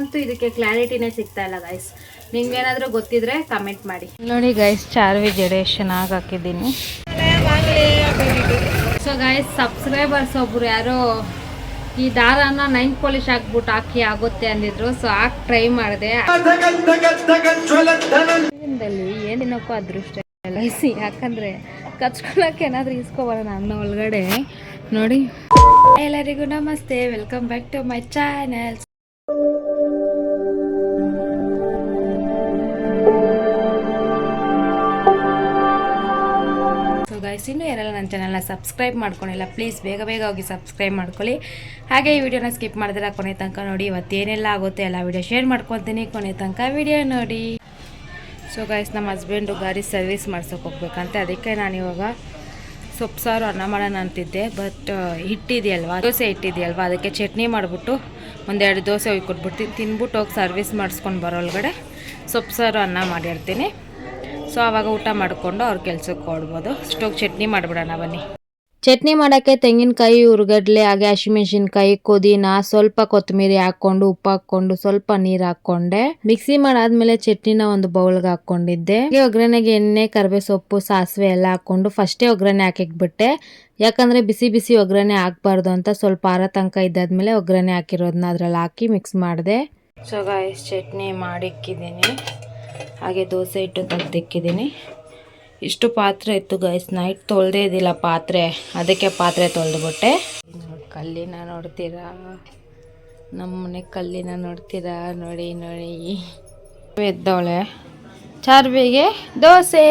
ನನಗಂತೂ ಇದಕ್ಕೆ ಕ್ಲಾರಿಟಿನೇ ಸಿಗ್ತಾ ಇಲ್ಲ ಗೈಸ್. ನಿಮ್ಗೇನಾದರೂ ಗೊತ್ತಿದ್ರೆ ಕಮೆಂಟ್ ಮಾಡಿ. ನೋಡಿ ಗೈಸ್, ಚಾರ್ವಿ ಜಡೆ ಎಷ್ಟು ಚೆನ್ನಾಗಿ ಹಾಕಿದ್ದೀನಿ. ಸೊ ಗೈಸ್, ಸಬ್ಸ್ಕ್ರೈಬರ್ಸ್ ಒಬ್ರು ಯಾರೋ ಈ ದಾರನ ನೈನ್ ಪಾಲಿಶ್ ಹಾಕ್ಬಿಟ್ಟು ಹಾಕಿ ಆಗುತ್ತೆ ಅಂದಿದ್ರು. ಸೊ ಹಾಕಿ ಟ್ರೈ ಮಾಡಿದೆ. ಏನಿನಕ್ಕೂ ಅದೃಷ್ಟ ಇಲ್ಲ ಗೈಸ್, ಯಾಕಂದರೆ ಕಚ್ಕೊಳಕ್ಕೆ ಏನಾದರೂ ಇಸ್ಕೊಬರೋಣ ಅನ್ನೋ ಒಳಗಡೆ ನೋಡಿ. ಎಲ್ಲರಿಗೂ ನಮಸ್ತೆ, welcome back to my channel. So guys, ಇನ್ನೂ ಯಾರೆಲ್ಲ ನನ್ನ ಚಾನಲ್ನ ಸಬ್ಸ್ಕ್ರೈಬ್ ಮಾಡ್ಕೊಂಡಿಲ್ಲ, ಪ್ಲೀಸ್ ಬೇಗ ಬೇಗ ಹೋಗಿ ಸಬ್ಸ್ಕ್ರೈಬ್ ಮಾಡ್ಕೊಳ್ಳಿ. ಹಾಗೆ ಈ ವಿಡಿಯೋನ ಸ್ಕಿಪ್ ಮಾಡಿದ್ರೆ ಕೊನೆ ತನಕ ನೋಡಿ. ಇವತ್ತೇನೆಲ್ಲ ಆಗುತ್ತೆ ಎಲ್ಲ ವಿಡಿಯೋ ಶೇರ್ ಮಾಡ್ಕೊತೀನಿ, ಕೊನೆ ತನಕ ವಿಡಿಯೋ ನೋಡಿ. ಸೊ ಗೈಸ್, ನಮ್ಮ ಹಸ್ಬೆಂಡು ಗಾಡಿ ಸರ್ವಿಸ್ ಮಾಡ್ಸೋಕೆ ಹೋಗ್ಬೇಕಂತೆ. ಅದಕ್ಕೆ ನಾನಿವಾಗ ಸೊಪ್ಪು ಸಾರು ಅನ್ನ ಮಾಡೋಣ ಅಂತಿದ್ದೆ. ಬಟ್ ಹಿಟ್ಟಿದೆಯಲ್ವಾ, ದೋಸೆ ಹಿಟ್ಟಿದೆಯಲ್ವಾ, ಅದಕ್ಕೆ ಚಟ್ನಿ ಮಾಡಿಬಿಟ್ಟು ಒಂದೆರಡು ದೋಸೆ ಕೊಟ್ಬಿಡ್ತೀನಿ. ತಿನ್ಬಿಟ್ಟು ಹೋಗಿ ಸರ್ವಿಸ್ ಮಾಡಿಸ್ಕೊಂಡು ಬರೋಲ್ಗಡೆ ಸೊಪ್ಪು ಸಾರು ಅನ್ನ ಮಾಡಿರ್ತೀನಿ. ಸೊ ಆವಾಗ ಊಟ ಮಾಡಿಕೊಂಡು ಅವ್ರ ಕೆಲ್ಸಕ್ಕೆ ಕೊಡ್ಬೋದು. ಅಷ್ಟೋಗಿ ಚಟ್ನಿ ಮಾಡಿಬಿಡೋಣ ಬನ್ನಿ. ಚಟ್ನಿ ಮಾಡೋಕ್ಕೆ ತೆಂಗಿನಕಾಯಿ, ಉರ್ಗಡ್ಲೆ, ಹಾಗೆ ಹಸಿಮೆಣಸಿನ್ಕಾಯಿ, ಪುದೀನ, ಸ್ವಲ್ಪ ಕೊತ್ತಂಬರಿ ಹಾಕ್ಕೊಂಡು ಉಪ್ಪು ಹಾಕ್ಕೊಂಡು ಸ್ವಲ್ಪ ನೀರು ಹಾಕ್ಕೊಂಡೆ. ಮಿಕ್ಸಿ ಮಾಡಾದ್ಮೇಲೆ ಚಟ್ನಿನ ಒಂದು ಬೌಲ್ಗೆ ಹಾಕ್ಕೊಂಡಿದ್ದೆ. ಒಗ್ಗರಣೆಗೆ ಎಣ್ಣೆ, ಕರಿಬೇವು ಸೊಪ್ಪು, ಸಾಸಿವೆ ಎಲ್ಲ ಹಾಕ್ಕೊಂಡು ಫಸ್ಟೇ ಒಗ್ಗರಣೆ ಹಾಕಿಕ್ಬಿಟ್ಟೆ. ಯಾಕಂದರೆ ಬಿಸಿ ಬಿಸಿ ಒಗ್ಗರಣೆ ಹಾಕ್ಬಾರ್ದು ಅಂತ ಸ್ವಲ್ಪ ಆರ ತನಕ ಇದ್ದಾದ್ಮೇಲೆ ಒಗ್ಗರಣೆ ಹಾಕಿರೋದನ್ನ ಅದ್ರಲ್ಲಿ ಹಾಕಿ ಮಿಕ್ಸ್ ಮಾಡಿದೆ. ಸೊ ಗಾಯ್ಸ್, ಚಟ್ನಿ ಮಾಡಿಕ್ಕಿದ್ದೀನಿ. ಹಾಗೆ ದೋಸೆ ಹಿಟ್ಟು ತೆಗ್ದಿಕ್ಕಿದ್ದೀನಿ. ಇಷ್ಟು ಪಾತ್ರೆ ಇತ್ತು ಗೈಸ್, ನೈಟ್ ತೊಳೆದೇ ಇದ್ದಿಲ್ಲ ಪಾತ್ರೆ, ಅದಕ್ಕೆ ಪಾತ್ರೆ ತೊಳೆದ್ಬಿಟ್ಟೆ. ಕಲ್ಲಿನ ನೋಡ್ತೀರಾ, ನಮ್ಮನೆ ಕಲ್ಲಿನ ನೋಡ್ತೀರಾ, ನೋಡಿ ನೋಡಿ ಎದ್ದವಳೆ. ಚಾರ್ವಿಗೆ ದೋಸೆ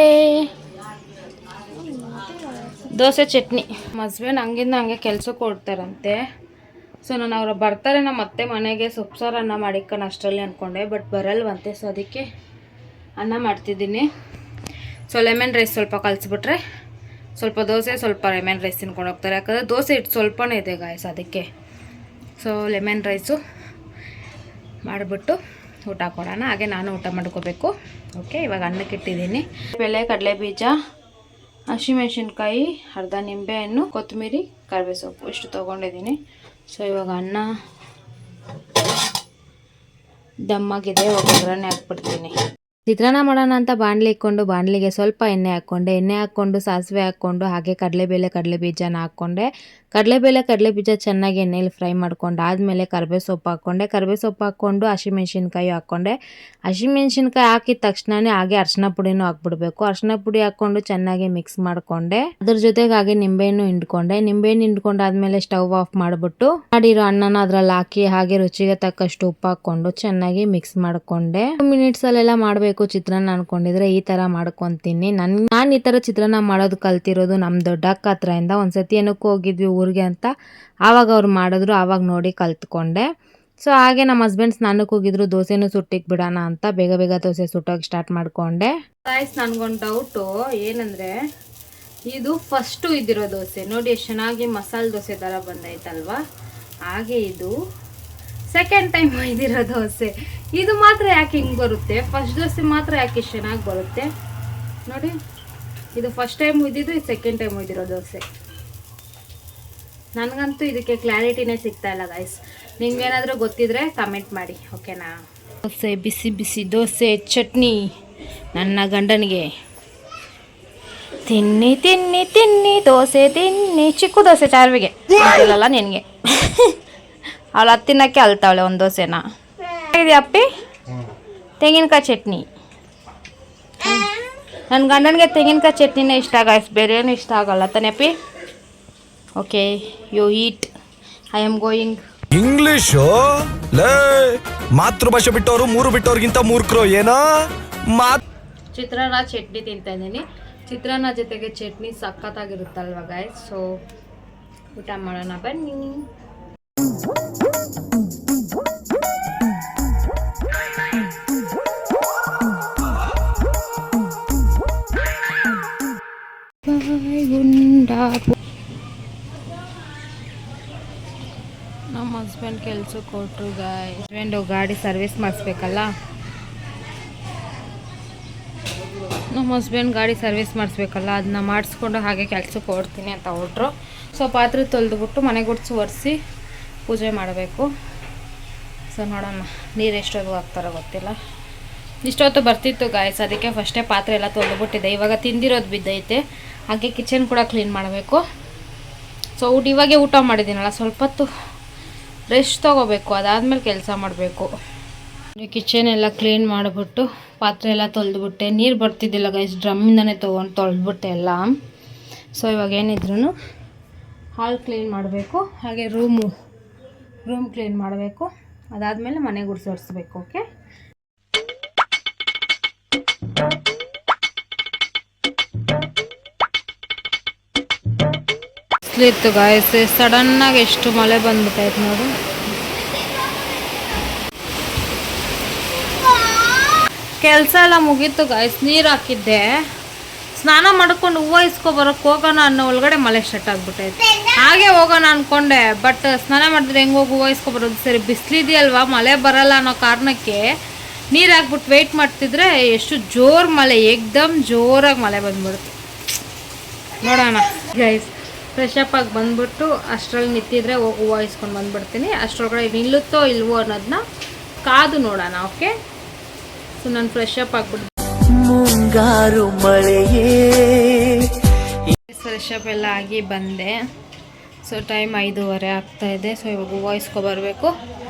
ಚಟ್ನಿ. ನಮ್ಮ ಹಸ್ಬೆಂಡ್ ಹಂಗಿಂದ ಹಂಗೆ ಕೆಲ್ಸಕ್ಕೆ ಕೊಡ್ತಾರಂತೆ. ಸೊ ನಾನು ಅವ್ರು ಬರ್ತಾರೆ ನಮ್ಮ ಅತ್ತೆ ಮನೆಗೆ ಸೊಪ್ಪು ಸಾರು ಅನ್ನ ಮಾಡಿಕೊಂಡು ಅಷ್ಟರಲ್ಲಿ ಅಂದ್ಕೊಂಡೆ, ಬಟ್ ಬರಲ್ವಂತೆ. ಸೊ ಅದಕ್ಕೆ ಅನ್ನ ಮಾಡ್ತಿದ್ದೀನಿ. ಸೊ ಲೆಮನ್ ರೈಸ್ ಸ್ವಲ್ಪ ಕಲಿಸ್ಬಿಟ್ರೆ ಸ್ವಲ್ಪ ದೋಸೆ, ಸ್ವಲ್ಪ ಲೆಮನ್ ರೈಸ್ ತಿನ್ಕೊಂಡು ಹೋಗ್ತಾರೆ. ಯಾಕಂದರೆ ದೋಸೆ ಇಟ್ಟು ಸ್ವಲ್ಪನೇ ಇದೆ ಗಾಯ್ಸ್, ಅದಕ್ಕೆ. ಸೊ ಲೆಮನ್ ರೈಸು ಮಾಡಿಬಿಟ್ಟು ಊಟ ಕೊಡೋಣ. ಹಾಗೆ ನಾನು ಊಟ ಮಾಡ್ಕೋಬೇಕು. ಓಕೆ, ಇವಾಗ ಅನ್ನಕ್ಕೆ ಇಟ್ಟಿದ್ದೀನಿ. ಬೇಳೆ, ಕಡಲೆಬೀಜ, ಹಸಿಮೆಣಸಿನ್ಕಾಯಿ, ಅರ್ಧ ನಿಂಬೆಹಣ್ಣು, ಕೊತ್ತಂಬರಿ, ಕರಿಬೇವು ಸೊಪ್ಪು ಇಷ್ಟು ತೊಗೊಂಡಿದ್ದೀನಿ. ಸೊ ಇವಾಗ ಅನ್ನ ದಮ್ಮಾಗಿದೆ, ಒಗ್ಗರಣೆ ಹಾಕ್ಬಿಡ್ತೀನಿ. ಚಿತ್ರಾನ್ನ ಮಾಡೋಣ ಅಂತ ಬಾಣಲಿ ಇಕ್ಕೊಂಡು ಬಾಣಲಿಗೆ ಸ್ವಲ್ಪ ಎಣ್ಣೆ ಹಾಕ್ಕೊಂಡು ಸಾಸಿವೆ ಹಾಕ್ಕೊಂಡು ಹಾಗೆ ಕಡಲೆಬೇಳೆ, ಕಡಲೆಬೀಜನ ಹಾಕ್ಕೊಂಡೆ. ಕಡಲೆಬೀಜ ಚೆನ್ನಾಗಿ ಎಣ್ಣೆಯಲ್ಲಿ ಫ್ರೈ ಮಾಡ್ಕೊಂಡು ಆದಮೇಲೆ ಕರಿಬೇವು ಸೊಪ್ಪು ಹಾಕ್ಕೊಂಡು ಹಸಿಮೆಣ್ಸಿನ್ಕಾಯಿ ಹಾಕ್ಕೊಂಡೆ. ಹಸಿಮೆಣ್ಸಿನ್ಕಾಯಿ ಹಾಕಿದ ತಕ್ಷಣವೇ ಹಾಗೆ ಅರಿಶಿನ ಪುಡಿನೂ ಹಾಕ್ಬಿಡ್ಬೇಕು. ಅರಿಶಿನ ಪುಡಿ ಹಾಕ್ಕೊಂಡು ಚೆನ್ನಾಗಿ ಮಿಕ್ಸ್ ಮಾಡಿಕೊಂಡೆ. ಅದ್ರ ಜೊತೆಗೆ ಹಾಗೆ ನಿಂಬೆಹಣ್ಣು ಹಿಂಡ್ಕೊಂಡಾದ್ಮೇಲೆ ಸ್ಟವ್ ಆಫ್ ಮಾಡಿಬಿಟ್ಟು ಮಾಡಿರೋ ಅನ್ನನ ಅದ್ರಲ್ಲಿ ಹಾಕಿ ಹಾಗೆ ರುಚಿಗೆ ತಕ್ಕಷ್ಟು ಉಪ್ಪು ಹಾಕ್ಕೊಂಡು ಚೆನ್ನಾಗಿ ಮಿಕ್ಸ್ ಮಾಡಿಕೊಂಡೆ. 2 ಮಿನಿಟ್ಸ್ ಅಲ್ಲೆಲ್ಲ ಮಾಡಬೇಕು ಚಿತ್ರಾನ್ನ ಅನ್ಕೊಂಡಿದ್ರೆ ಈ ತರ ಮಾಡ್ಕೊಂತೀನಿ. ನಾನು ಈ ತರ ಚಿತ್ರಾನ್ನ ಮಾಡೋದು ಕಲ್ತಿರೋದು ನಮ್ಮ ದೊಡ್ಡಕ್ಕ ಹತ್ರದಿಂದ. ಒಂದ್ಸತಿ ಏನಕ್ಕೂ ಹೋಗಿದ್ವಿ ಊರಿಗೆ ಅಂತ, ಆವಾಗ ಅವ್ರು ಮಾಡಿದ್ರು, ಆವಾಗ ನೋಡಿ ಕಲ್ತ್ಕೊಂಡೆ. ಸೊ ಹಾಗೆ ನಮ್ಮ ಹಸ್ಬೆಂಡ್ ಸ್ನಾನಕ್ಕೆ ಹೋಗಿದ್ರು, ದೋಸೆನೂ ಸುಟ್ಟಿಕ್ ಬಿಡೋಣ ಅಂತ ಬೇಗ ಬೇಗ ದೋಸೆ ಸುಟ್ಟೋಗಿ ಸ್ಟಾರ್ಟ್ ಮಾಡ್ಕೊಂಡೆ. ಗಾಯ್ಸ್, ನನ್ಗೊಂದು ಡೌಟು ಏನಂದ್ರೆ, ಇದು ಫಸ್ಟು ಇದ್ದಿರೋ ದೋಸೆ ನೋಡಿ ಎಷ್ಟು ಚೆನ್ನಾಗಿ ಮಸಾಲೆ ದೋಸೆ ಥರ ಬಂದೈತಲ್ವಾ. ಹಾಗೆ ಇದು ಸೆಕೆಂಡ್ ಟೈಮ್ ಇದ್ದಿರೋ ದೋಸೆ. ಇದು ಮಾತ್ರ ಯಾಕೆ ಹಿಂಗೆ ಬರುತ್ತೆ, ಫಸ್ಟ್ ದೋಸೆ ಮಾತ್ರ ಯಾಕೆ ಇಷ್ಟು ಚೆನ್ನಾಗಿ ಬರುತ್ತೆ ನೋಡಿ. ಇದು ಫಸ್ಟ್ ಟೈಮ್ ಇದ್ದಿದ್ದು, ಇದು ಸೆಕೆಂಡ್ ಟೈಮ್ ಇದ್ದಿರೋ ದೋಸೆ. ನನಗಂತೂ ಇದಕ್ಕೆ ಕ್ಲಾರಿಟಿನೇ ಸಿಗ್ತಾ ಇಲ್ಲ ಗೈಸ್. ನಿಮ್ಗೇನಾದರೂ ಗೊತ್ತಿದ್ರೆ ಕಮೆಂಟ್ ಮಾಡಿ, ಓಕೆನಾ. ದೋಸೆ, ಬಿಸಿ ಬಿಸಿ ದೋಸೆ ಚಟ್ನಿ ನನ್ನ ಗಂಡನಿಗೆ. ತಿನ್ನಿ ತಿನ್ನಿ ತಿನ್ನಿ ದೋಸೆ ತಿನ್ನಿ. ಚಿಕ್ಕ ದೋಸೆ ಚಾರ್ವಿಗೆ ಇಲ್ಲ ನಿನಗೆ. ಅವಳು ಹತ್ತಿನಕ್ಕೆ ಅಲ್ತಾವಳೆ ಒಂದು ದೋಸೆನ. ಹೇಗಿದೆ ಅಪ್ಪಿ? ತೆಂಗಿನಕಾಯಿ ಚಟ್ನಿ. ನನ್ನ ಗಂಡನಿಗೆ ತೆಂಗಿನಕಾಯಿ ಚಟ್ನಿನೇ ಇಷ್ಟ ಗಾಯ್ಸ್, ಬೇರೆ ಏನು ಇಷ್ಟ ಆಗಲ್ಲ ತಾನೆ ಅಪ್ಪಿ? Okay, you eat, I am going. English ಮಾತೃಭಾಷೆ ಬಿಟ್ಟವರು 3 ಬಿಟ್ಟವ್ರಿಗಿಂತ ಮೂರ್ಖರು ಏನೋ. ಚಿತ್ರಾನ್ನ ಚಟ್ನಿ ತಿಂತಾ ಇದ್ದೀನಿ. ಚಿತ್ರಾನ್ನ ಜೊತೆಗೆ ಚಟ್ನಿ ಸಖತ್ತಾಗಿರುತ್ತಲ್ವ ಗಾಯ್ಸ್. ಸೊ ಊಟ ಮಾಡೋಣ ಬನ್ನಿ. ನಮ್ಮ ಹಸ್ಬೆಂಡ್ ಕೆಲ್ಸಕ್ಕೆ ಕೊಟ್ಟರು ಗಾಯ್ಸ್. ಹಸ್ಬೆಂಡು ಗಾಡಿ ಸರ್ವಿಸ್ ಮಾಡಿಸ್ಬೇಕಲ್ಲ, ಅದನ್ನ ಮಾಡಿಸ್ಕೊಂಡು ಹಾಗೆ ಕೆಲ್ಸಕ್ಕೆ ಹೊರಡ್ತೀನಿ ಅಂತ ಹೊರಟ್ರು. ಸೊ ಪಾತ್ರೆ ತೊಳೆದ್ಬಿಟ್ಟು ಮನೆ ಗುಡಿಸಿ ಒರೆಸಿ ಪೂಜೆ ಮಾಡಬೇಕು. ಸೊ ನೋಡೋಣ ನೀರು ಎಷ್ಟೊತ್ತು ಹಾಕ್ತಾರೋ ಗೊತ್ತಿಲ್ಲ. ಇಷ್ಟೊತ್ತು ಬರ್ತಿತ್ತು ಗಾಯ್ಸ್, ಅದಕ್ಕೆ ಫಸ್ಟೇ ಪಾತ್ರೆ ಎಲ್ಲ ತೊಳೆದ್ಬಿಟ್ಟಿದೆ. ಇವಾಗ ತಿಂದಿರೋದು ಬಿದ್ದೈತೆ, ಹಾಗೆ ಕಿಚನ್ ಕೂಡ ಕ್ಲೀನ್ ಮಾಡಬೇಕು. ಸೊ ಇವಾಗೆ ಊಟ ಮಾಡಿದ್ದೀನಲ್ಲ, ಸ್ವಲ್ಪ ಹೊತ್ತು ರೆಸ್ಟ್ ತೊಗೋಬೇಕು, ಅದಾದಮೇಲೆ ಕೆಲಸ ಮಾಡಬೇಕು. ಕಿಚನ್ ಎಲ್ಲ ಕ್ಲೀನ್ ಮಾಡಿಬಿಟ್ಟು ಪಾತ್ರೆ ಎಲ್ಲ ತೊಳೆದ್ಬಿಟ್ಟೆ. ನೀರು ಬರ್ತಿದ್ದಿಲ್ಲ ಗೈಸ್, ಡ್ರಮ್ಮಿಂದನೇ ತೊಳೆದ್ಬಿಟ್ಟೆ ಎಲ್ಲ. ಸೊ ಇವಾಗ ಏನಿದ್ರು ಹಾಲ್ ಕ್ಲೀನ್ ಮಾಡಬೇಕು, ಹಾಗೆ ರೂಮ್ ಕ್ಲೀನ್ ಮಾಡಬೇಕು. ಅದಾದಮೇಲೆ ಮನೆ ಗುಡಿಸೋರಿಸ್ಬೇಕು. ಓಕೆ, ಇತ್ತು ಗಾಯಸ್, ಸಡನ್ನಾಗಿ ಎಷ್ಟು ಮಳೆ ಬಂದ್ಬಿಟ್ಟೈತೆ ನೋಡಿ. ಕೆಲಸ ಎಲ್ಲ ಮುಗೀತು ಗಾಯ್ಸ್, ನೀರು ಹಾಕಿದ್ದೆ. ಸ್ನಾನ ಮಾಡ್ಕೊಂಡು ಹೂವು ಇಸ್ಕೊಬರೋಕೆ ಹೋಗೋಣ ಅನ್ನೋ ಒಳಗಡೆ ಮಳೆ ಸ್ಟಾರ್ಟ್ ಆಗ್ಬಿಟ್ಟೈತೆ. ಹಾಗೆ ಹೋಗೋಣ ಅಂದ್ಕೊಂಡೆ, ಬಟ್ ಸ್ನಾನ ಮಾಡಿದ್ರೆ ಹೆಂಗೆ ಹೋಗಿ ಹೂವು ಇಸ್ಕೊಬರೋದು, ಸರಿ ಬಿಸಿಲಿದೆಯಲ್ವಾ ಮಳೆ ಬರಲ್ಲ ಅನ್ನೋ ಕಾರಣಕ್ಕೆ ನೀರು ಹಾಕ್ಬಿಟ್ಟು ವೆಯ್ಟ್ ಮಾಡ್ತಿದ್ರೆ ಎಷ್ಟು ಜೋರು ಮಳೆ, ಏಕ್ದಮ್ ಜೋರಾಗಿ ಮಳೆ ಬಂದ್ಬಿಡ್ತು. ನೋಡೋಣ ಗೈಸ್, ಫ್ರೆಶ್ ಅಪ್ ಆಗಿ ಬಂದ್ಬಿಟ್ಟು ಅಷ್ಟರಲ್ಲಿ ನಿಂತಿದ್ರೆ ಹೋಗಿ ಹೂವು ಇಸ್ಕೊಂಡು ಬಂದ್ಬಿಡ್ತೀನಿ. ಅಷ್ಟರೊಳಗಡೆ ನಿಲ್ಲುತ್ತೋ ಇಲ್ವೋ ಅನ್ನೋದನ್ನ ಕಾದು ನೋಡೋಣ. ಓಕೆ, ಸೊ ನಾನು ಫ್ರೆಶ್ ಅಪ್ ಆಗ್ಬಿಟ್ಟು ಮುಂಗಾರು ಮಳೆಯೇ ಫ್ರೆಶ್ ಅಪ್ ಎಲ್ಲ ಆಗಿ ಬಂದೆ. ಸೊ ಟೈಮ್ 5:30 ಆಗ್ತಾಯಿದೆ. ಸೊ ಇವಾಗ ಹೂವು ಇಸ್ಕೊಬರ್ಬೇಕು,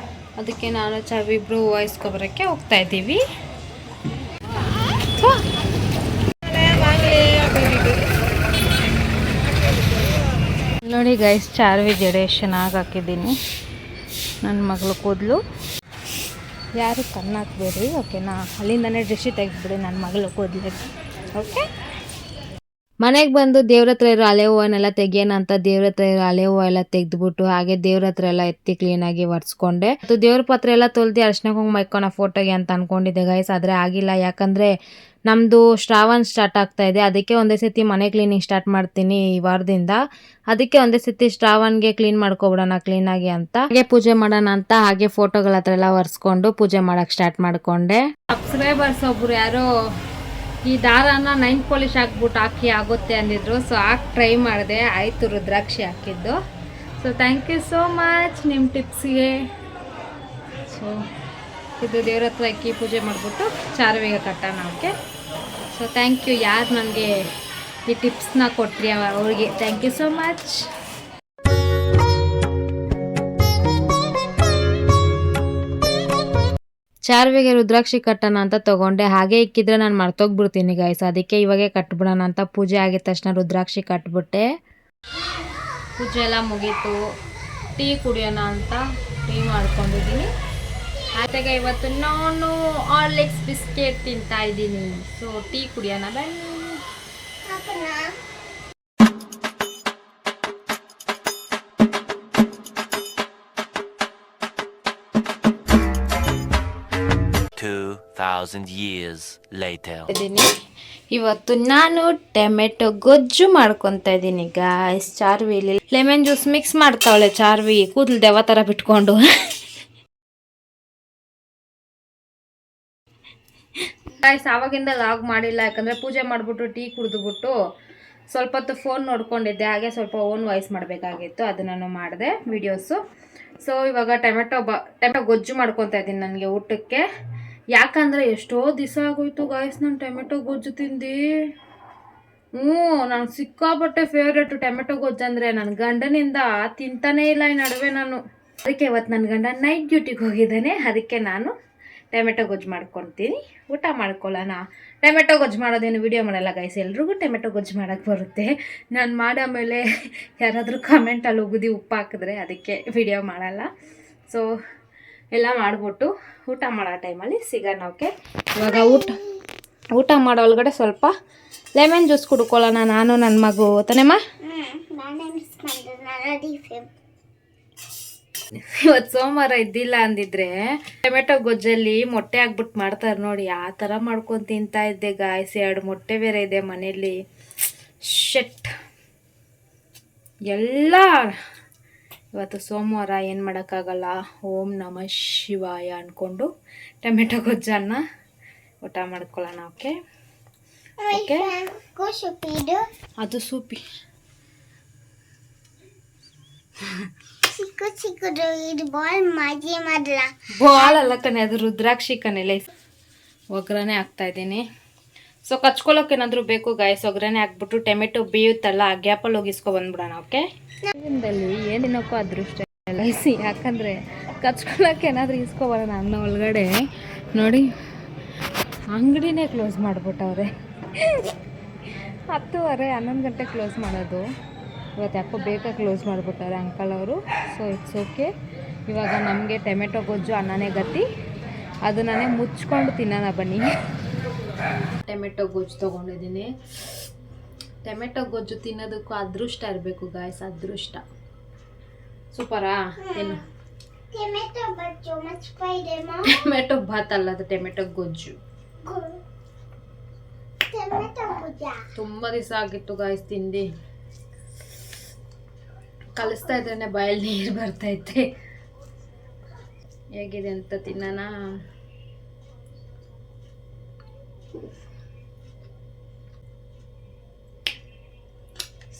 ಅದಕ್ಕೆ ನಾನು ಇಬ್ಬರು ಹೂವು ಇಸ್ಕೊಬರೋಕ್ಕೆ ಹೋಗ್ತಾ ಇದ್ದೀವಿ. ನೋಡಿ ಗೈಸ್, ಚಾರ್ವಿ ಜಡೆ ಚೆನ್ನಾಗಿ ಹಾಕಿದ್ದೀನಿ. ನನ್ನ ಮಗಳು ಕೂದಲು ಯಾರು ಕಣ್ಣು ಹಾಕ್ಬೇಡಿ, ಓಕೆನಾ? ಅಲ್ಲಿಂದನೇ ಡ್ರೆಸ್ಸಿ ತೆಗೆದ್ಬಿಡಿ ನನ್ನ ಮಗಳು ಕೂದಲಿಗೆ. ಓಕೆ, ಮನೆಗೆ ಬಂದು ದೇವ್ರ ಹತ್ರ ಇರೋ ಹಳೆ ಹೂವನ್ನೆಲ್ಲ ತೆಗಿಯೋಣ ಅಂತ ದೇವ್ರ ಹತ್ರ ಇರೋ ಹಳೆ ಹೂವು ಎಲ್ಲ ತೆಗೆದ್ಬಿಟ್ಟು ಹಾಗೆ ದೇವ್ರ ಹತ್ರ ಎಲ್ಲ ಎತ್ತಿ ಕ್ಲೀನಾಗಿ ಒರೆಸ್ಕೊಂಡೆ. ಮತ್ತು ದೇವ್ರ ಪಾತ್ರೆ ಎಲ್ಲ ತೊಳ್ದು ಅರ್ಶಿನ ಕುಂಕುಮ ಇಕ್ಕೋಣ ಫೋಟೋಗೆ ಅಂತ ಅಂದ್ಕೊಂಡಿದ್ದೆ ಗೈಸ್, ಆದರೆ ಆಗಿಲ್ಲ. ಯಾಕಂದರೆ ನಮ್ಮದು ಶ್ರಾವಣ ಸ್ಟಾರ್ಟ್ ಆಗ್ತಾ ಇದೆ, ಅದಕ್ಕೆ ಒಂದೇ ಸತಿ ಮನೆ ಕ್ಲೀನಿಂಗ್ ಸ್ಟಾರ್ಟ್ ಮಾಡ್ತೀನಿ ಈ ವಾರದಿಂದ. ಅದಕ್ಕೆ ಒಂದೇ ಸತಿ ಶ್ರಾವಣ್ಗೆ ಕ್ಲೀನ್ ಮಾಡ್ಕೊಬಿಡೋಣ ಕ್ಲೀನಾಗಿ ಅಂತ, ಹಾಗೆ ಪೂಜೆ ಮಾಡೋಣ ಅಂತ ಹಾಗೆ ಫೋಟೋಗಳ ಹತ್ರ ಎಲ್ಲ ಒರೆಸ್ಕೊಂಡು ಪೂಜೆ ಮಾಡೋಕ್ಕೆ ಸ್ಟಾರ್ಟ್ ಮಾಡಿಕೊಂಡೆ. ಸಬ್ಸ್ಕ್ರೈಬರ್ಸ್ ಒಬ್ರು ಯಾರೋ ಈ ದಾರಾನ 9 ಪಾಲಿಶ್ ಹಾಕ್ಬಿಟ್ಟು ಹಾಕಿ ಆಗುತ್ತೆ ಅಂದಿದ್ರು. ಸೊ ಹಾಕಿ ಟ್ರೈ ಮಾಡಿದೆ, ಆಯಿತು, ರುದ್ರಾಕ್ಷಿ ಹಾಕಿದ್ದು. So thank you so much ನಿಮ್ಮ ಟಿಪ್ಸ್ಗೆ. ಸೊ ಇದು ದೇವ್ರ ಹತ್ರ ಅಕ್ಕಿ ಪೂಜೆ ಮಾಡಿಬಿಟ್ಟು ಚಾರ್ವಿಗೆ ಕಟ್ಟೋಣ. ಓಕೆ, ಸೊ ಥ್ಯಾಂಕ್ ಯು ಯಾರು ನನಗೆ ಈ ಟಿಪ್ಸ್ನ ಕೊಟ್ರಿ ಅವ್ರಿಗೆ ಥ್ಯಾಂಕ್ ಯು ಸೋ ಮಚ್. ಚಾರ್ವಿಗೆ ರುದ್ರಾಕ್ಷಿ ಕಟ್ಟೋಣ ಅಂತ ತೊಗೊಂಡೆ, ಹಾಗೆ ಇಕ್ಕಿದ್ರೆ ನಾನು ಮರ್ತೋಗ್ಬಿಡ್ತೀನಿ ಗೈಸ್, ಅದಕ್ಕೆ ಇವಾಗೆ ಕಟ್ಬಿಡೋಣ ಅಂತ ಪೂಜೆ ಆಗಿದ ತಕ್ಷಣ ರುದ್ರಾಕ್ಷಿ ಕಟ್ಬಿಟ್ಟೆ. ಪೂಜೆ ಎಲ್ಲ ಮುಗೀತು, ಟೀ ಕುಡಿಯೋಣ ಅಂತ ಟೀ ಮಾಡ್ಕೊಂಡಿದ್ದೀನಿ. ಹಾಗೆ ಇವತ್ತು ನಾನು ಹಾರ್ಲಿಕ್ಸ್ ಬಿಸ್ಕೆಟ್ ತಿಂತಾ ಇದ್ದೀನಿ. ಸೊ ಟೀ ಕುಡಿಯೋಣ ಬನ್ನಿ. 2,000 years later. ಇವತ್ತು ನಾನು ಟೊಮೆಟೊ ಗೊಜ್ಜು ಮಾಡ್ಕೊತಾ ಇದ್ದೀನಿ ಗಾಯ್ಸ್. ಚಾರ್ವಿಲಿ ಲೆಮನ್ ಜ್ಯೂಸ್ ಮಿಕ್ಸ್ ಮಾಡ್ತಾವಳೆ ಚಾರ್ವಿ, ಕೂದಲು ದೆವ್ವ ಥರ ಬಿಟ್ಕೊಂಡು. ಗಾಯ್ಸ್ ಆವಾಗಿಂದ ಲಾಗ್ ಮಾಡಿಲ್ಲ, ಯಾಕಂದರೆ ಪೂಜೆ ಮಾಡಿಬಿಟ್ಟು ಟೀ ಕುಡಿದ್ಬಿಟ್ಟು ಸ್ವಲ್ಪ ಹೊತ್ತು ಫೋನ್ ನೋಡ್ಕೊಂಡಿದ್ದೆ, ಹಾಗೆ ಸ್ವಲ್ಪ ಓನ್ ವಾಯ್ಸ್ ಮಾಡಬೇಕಾಗಿತ್ತು, ಅದನ್ನು ಮಾಡಿದೆ ವೀಡಿಯೋಸು. ಸೊ ಇವಾಗ ಟೊಮೆಟೊ ಗೊಜ್ಜು ಮಾಡ್ಕೊತಾ ಇದ್ದೀನಿ ನನಗೆ ಊಟಕ್ಕೆ. ಯಾಕಂದರೆ ಎಷ್ಟೋ ದಿವಸ ಆಗೋಯ್ತು ಗಾಯ್ಸ್ ನಾನು ಟೊಮೆಟೊ ಗೊಜ್ಜು ತಿಂದು. ನಾನು ಸಿಕ್ಕಾಪಟ್ಟೆ ಫೇವ್ರೇಟು ಟೊಮೆಟೊ ಗೊಜ್ಜು ಅಂದರೆ. ನನ್ನ ಗಂಡನಿಂದ ತಿಂತಾನೇ ಇಲ್ಲ ಈ ನಡುವೆ ನಾನು. ಅದಕ್ಕೆ ಇವತ್ತು ನನ್ನ ಗಂಡ ನೈಟ್ ಡ್ಯೂಟಿಗೆ ಹೋಗಿದ್ದಾನೆ, ಅದಕ್ಕೆ ನಾನು ಟೊಮೆಟೊ ಗೊಜ್ಜು ಮಾಡ್ಕೊತೀನಿ, ಊಟ ಮಾಡ್ಕೊಳ್ಳೋಣ. ಟೊಮೆಟೊ ಗೊಜ್ಜು ಮಾಡೋದೇನು ವೀಡಿಯೋ ಮಾಡಲ್ಲ ಗೈಸ್, ಎಲ್ರಿಗೂ ಟೊಮೆಟೊ ಗೊಜ್ಜು ಮಾಡೋಕ್ಕೆ ಬರುತ್ತೆ. ನಾನು ಮಾಡೋ ಮೇಲೆ ಯಾರಾದರೂ ಕಮೆಂಟಲ್ಲಿ ಉಗಿದು ಉಪ್ಪು ಹಾಕಿದ್ರೆ ಅದಕ್ಕೆ ವಿಡಿಯೋ ಮಾಡಲ್ಲ. ಸೊ ಎಲ್ಲ ಮಾಡಿಬಿಟ್ಟು ಊಟ ಮಾಡೋ ಟೈಮಲ್ಲಿ ಸಿಗೋಣ. ಓಕೆ, ಇವಾಗ ಊಟ ಮಾಡೋ ಒಳಗಡೆ ಸ್ವಲ್ಪ ಲೆಮನ್ ಜ್ಯೂಸ್ ಕುಡ್ಕೊಳ್ಳೋಣ ನಾನು ನನ್ನ ಮಗು. ತಾನೇಮ್ಮ? ಇವತ್ತು ಸೋಮವಾರ ಇದ್ದಿಲ್ಲ ಅಂದಿದ್ರೆ ಟೊಮೆಟೊ ಗೊಜ್ಜಲ್ಲಿ ಮೊಟ್ಟೆ ಹಾಕ್ಬಿಟ್ಟು ಮಾಡ್ತಾರೆ ನೋಡಿ, ಆ ಥರ ಮಾಡ್ಕೊಂಡು ತಿಂತಾ ಇದ್ದೆ ಗಾಯ್ಸ್. 2 ಮೊಟ್ಟೆ ಬೇರೆ ಇದೆ ಮನೆಯಲ್ಲಿ. ಶೆಟ್ ಎಲ್ಲ ಇವತ್ತು ಸೋಮವಾರ ಏನು ಮಾಡೋಕ್ಕಾಗಲ್ಲ. ಓಂ ನಮಃ ಶಿವಾಯ ಅಂದ್ಕೊಂಡು ಟೊಮೆಟೊ ಗೊಜ್ಜನ್ನು ಊಟ ಮಾಡ್ಕೊಳ್ಳೋಣ. ಓಕೆ ಓಕೆ, ಅದು ಸೂಪಿ. ಚಿಕ್ಕದು ಇದು ಬಾಲ್ ಮಾಜಿ ಮಾಡಲ ಬಾಲ್ ಅಲ್ಲ ಕಣೆ, ಅದು ರುದ್ರಾಕ್ಷಿ ಕಣೆಲೆ. ಒಗ್ಗರಣೆ ಹಾಕ್ತಾ ಇದ್ದೀನಿ. ಸೊ ಕಚ್ಕೊಳ್ಳೋಕೆ ಏನಾದರೂ ಬೇಕು ಗಾಯ್ಸ್, ಒಗ್ಗರಣೆ ಹಾಕ್ಬಿಟ್ಟು ಟೊಮೆಟೊ ಬೇಯುತ್ತಲ್ಲ ಆ ಗ್ಯಾಪಲ್ಲಿ ಹೋಗಿಸ್ಕೊ ಬಂದ್ಬಿಡೋಣ. ಓಕೆ, ಜೀವನದಲ್ಲಿ ಏನಿನಕ್ಕೂ ಅದೃಷ್ಟ ಇಲ್ಲ ಯಾಕಂದರೆ ಕಚ್ಕೊಳ್ಳೋಕೆ ಏನಾದರೂ ಇಸ್ಕೊಬರೋಣ ಅನ್ನೋ ಒಳಗಡೆ ನೋಡಿ ಅಂಗಡಿನೇ ಕ್ಲೋಸ್ ಮಾಡಿಬಿಟ್ಟವ್ರೆ. 10:30 11 ಗಂಟೆ ಕ್ಲೋಸ್ ಮಾಡೋದು, ಇವತ್ತು ಯಾಕೋ ಬೇಗ ಕ್ಲೋಸ್ ಮಾಡಿಬಿಟ್ಟಾರೆ ಅಂಕಲ್ ಅವರು. So it's okay. ಇವಾಗ ನಮಗೆ ಟೊಮೆಟೊ ಗೊಜ್ಜು ಅನ್ನನೇ ಗತಿ, ಅದನ್ನೇ ಮುಚ್ಕೊಂಡು ತಿನ್ನೋಣ ಬನ್ನಿ. ಟೊಮೆಟೊ ಗೊಜ್ಜು ತೊಗೊಂಡಿದ್ದೀನಿ. ಟೊಮೆಟೊ ಗೊಜ್ಜು ತಿನ್ನೋದಕ್ಕೂ ಅದೃಷ್ಟ ಇರಬೇಕು ಗಾಯ್ಸ್, ಅದೃಷ್ಟ. ಸೂಪರಾ? ಏನು ಟೊಮೆಟೊ ಬಜ್ಜು ಮಚ್ಚಿದೆ ಟೊಮೆಟೊ ಬಾತ್ ಅಲ್ಲ, ಅದು ಟೊಮೆಟೊ ಗೊಜ್ಜು. ಟೊಮೆಟೊ ಬಜ್ಜ ತುಂಬ ದಿವಸ ಆಗಿತ್ತು ಗಾಯ್ಸ್ ತಿಂದು. ಕಲಿಸ್ತಾ ಇದ್ರೇ ಬಾಯಲ್ಲಿ ನೀರು ಬರ್ತೈತೆ. ಹೇಗಿದೆ ಅಂತ ತಿನ್ನೋಣ.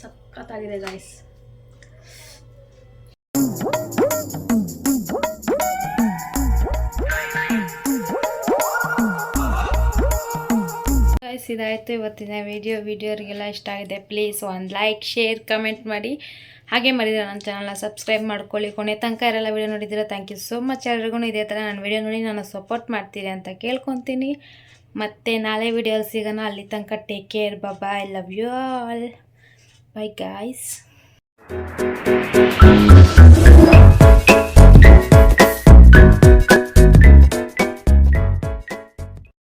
ಸಖತ್ತಾಗಿದೆ ಗಾಯ್ಸ್. ಗಾಯ್ಸ್ ಇದಾಯಿತು ಇವತ್ತಿನ ವಿಡಿಯೋರಿಗೆಲ್ಲ ಇಷ್ಟ ಆಗಿದೆ. ಪ್ಲೀಸ್ ಒಂದು ಲೈಕ್, ಶೇರ್, ಕಮೆಂಟ್ ಮಾಡಿ. ಹಾಗೆ ಮರಿದ್ರೆ ನನ್ನ ಚಾನಲ್ನ ಸಬ್ಸ್ಕ್ರೈಬ್ ಮಾಡ್ಕೊಳ್ಳಿ. ಕೊನೆ ತನಕ ಯಾರೆಲ್ಲ ವಿಡಿಯೋ ನೋಡಿದ್ದೀರಾ ಥ್ಯಾಂಕ್ ಯು ಸೋ ಮಚ್. ಎಲ್ರಿಗೂ ಇದೇ ಥರ ನಾನು ವಿಡಿಯೋ ನೋಡಿ ನಾನು ಸಪೋರ್ಟ್ ಮಾಡ್ತೀರಿ ಅಂತ ಕೇಳ್ಕೊತೀನಿ. ಮತ್ತು ನಾಳೆ ವಿಡಿಯೋಲಿ ಸಿಗೋಣ. ಅಲ್ಲಿ ತನಕ take care, bye, love you all, bye guys.